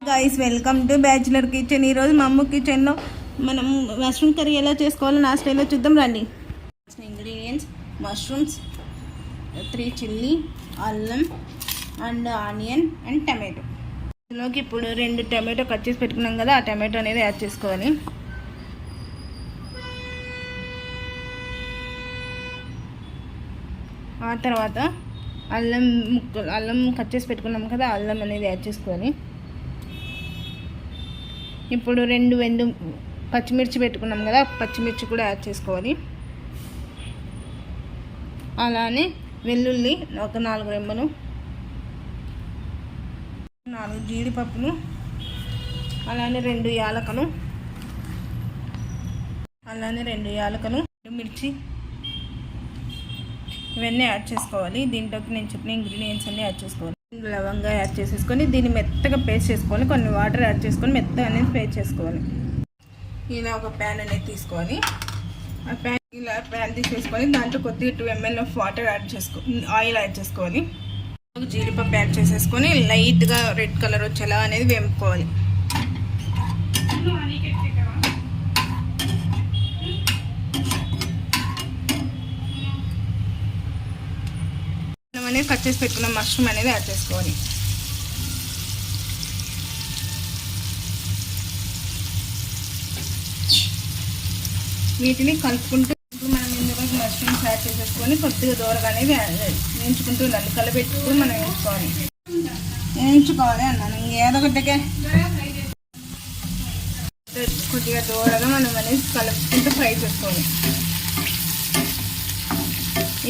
Guys welcome to bachelor kitchen. ఈరోజు మా అమ్మ కిచెన్లో మనం మష్రూమ్ కర్రీ ఎలా చేసుకోవాలో నా స్టైల్లో చూద్దాం రండి. ఇంగ్రీడియంట్స్: మష్రూమ్స్, 3 చిల్లీ, అల్లం అండ్ ఆనియన్ అండ్ టమాటో. ఇందులోకి ఇప్పుడు 2 టమాటో కట్ చేసి పెట్టుకున్నాం కదా, ఆ టమాటో అనేది యాడ్ చేసుకోవాలి. ఆ తర్వాత అల్లం కట్ చేసి పెట్టుకున్నాం కదా, అల్లం అనేది యాడ్ చేసుకోవాలి. ఇప్పుడు 2 పచ్చిమిర్చి పెట్టుకున్నాం కదా, పచ్చిమిర్చి కూడా యాడ్ చేసుకోవాలి. అలానే వెల్లుల్లి ఒక 4 రెమ్మలు, 4 జీడిపప్పులు, అలానే 2 యాలకులు, 2 మిర్చి, ఇవన్నీ యాడ్ చేసుకోవాలి. దీంట్లోకి నేను చెప్పిన ఇంగ్రీడియంట్స్ అన్నీ యాడ్ చేసుకోవాలి. లవంగా యాడ్ చేసేసుకొని దీన్ని మెత్తగా పేస్ట్ చేసుకోవాలి. కొన్ని వాటర్ యాడ్ చేసుకొని మెత్తగా అనేది పేస్ట్ చేసుకోవాలి. ఇలా ఒక ప్యాన్ అనేది తీసుకోవాలి. ఆ ప్యాన్ తీసేసుకొని దాంట్లో కొద్దిగా 2 ml of water oil add చేసుకోవాలి. జీడిపప్పు యాడ్ చేసేసుకొని లైట్గా రెడ్ కలర్ వచ్చేలా అనేది వేపుకోవాలి. అనేది కట్ చేసి పెట్టుకున్న మష్రూమ్ అనేది యాడ్ చేసుకోవాలి. వీటిని కలుపుకుంటూ మనం ఇందులో మష్రూమ్స్ యాడ్ చేసేసుకొని కొద్దిగా దూరగా అనేది వేయించుకుంటూ ఉండాలి. కలిపెట్టుకుని మనం వేయించుకోవాలి అన్నాను. ఏదో ఒకటికే కొద్దిగా దూరగా మనం అనేది కలుపుకుంటూ ఫ్రై చేసుకోవాలి.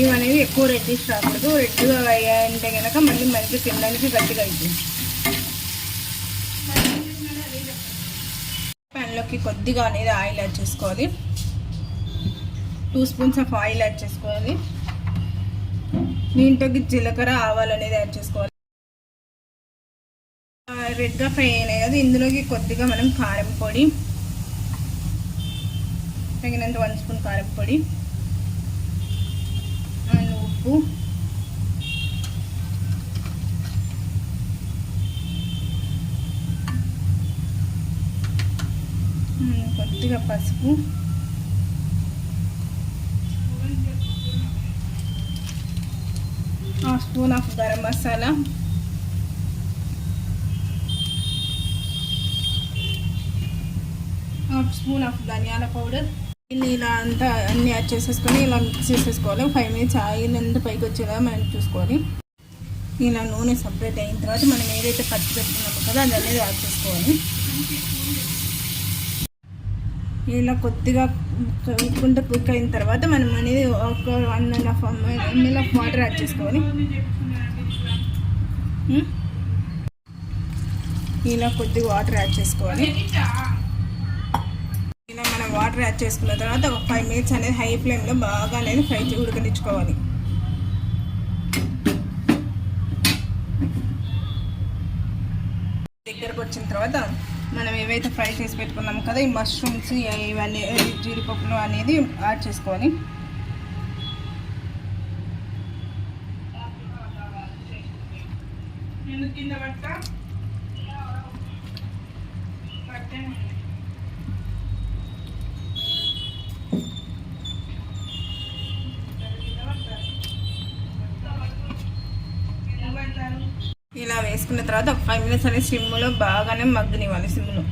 ఇవనేవి ఎక్కువ రెడ్డిష్ రాకూడదు. రెడ్గా అయ్యాయంటే కనుక మళ్ళీ మనకి తినడానికి గట్టిగా అవుతుంది. ప్యాన్లోకి కొద్దిగా అనేది ఆయిల్ యాడ్ చేసుకోవాలి. 2 స్పూన్స్ ఆఫ్ ఆయిల్ యాడ్ చేసుకోవాలి. దీంట్లోకి జీలకర్ర, ఆవాలు అనేది యాడ్ చేసుకోవాలి. రెడ్గా ఫ్రై అయినాయి కదా, ఇందులోకి కొద్దిగా మనం కారం పొడి, తగినంత 1 స్పూన్ కారం పొడి, ఉప్పు, కొద్దిగా పసుపు, half spoon of garam masala, half spoon of ధనియాల పౌడర్. ఇలా అంతా అన్నీ యాడ్ చేసేసుకొని ఇలా మిక్స్ చేసేసుకోవాలి. 5 minutes ఆయిల్ అంతా పైకి వచ్చేలా మనం చూసుకోవాలి. ఇలా నూనె సపరేట్ అయిన తర్వాత మనం ఏదైతే పచ్చి పెట్టుకున్నామో కదా అది అనేది యాడ్ చేసుకోవాలి. ఇలా కొద్దిగా ఉప్పుకుంటే కుక్ అయిన తర్వాత మనం అనేది ఒక 1.5 ml ఆఫ్ వాటర్ యాడ్ చేసుకోవాలి. ఇలా కొద్దిగా వాటర్ యాడ్ చేసుకోవాలి. ఇలా మనం వాటర్ యాడ్ చేసుకున్న తర్వాత ఒక 5 minutes అనేది హై ఫ్లేమ్లో బాగా అనేది ఫ్రై ఉడకనిచ్చుకోవాలి. దగ్గరకు వచ్చిన తర్వాత మనం ఏవైతే ఫ్రై చేసి పెట్టుకున్నాం కదా, ఈ మష్రూమ్స్ ఇవన్నీ జీడిపప్పులు అనేది యాడ్ చేసుకోవాలి. ఇలా వేసుకున్న తర్వాత ఒక 5 minutes అనేది సిమ్లో బాగానే మగ్గనివ్వాలి. సిమ్లో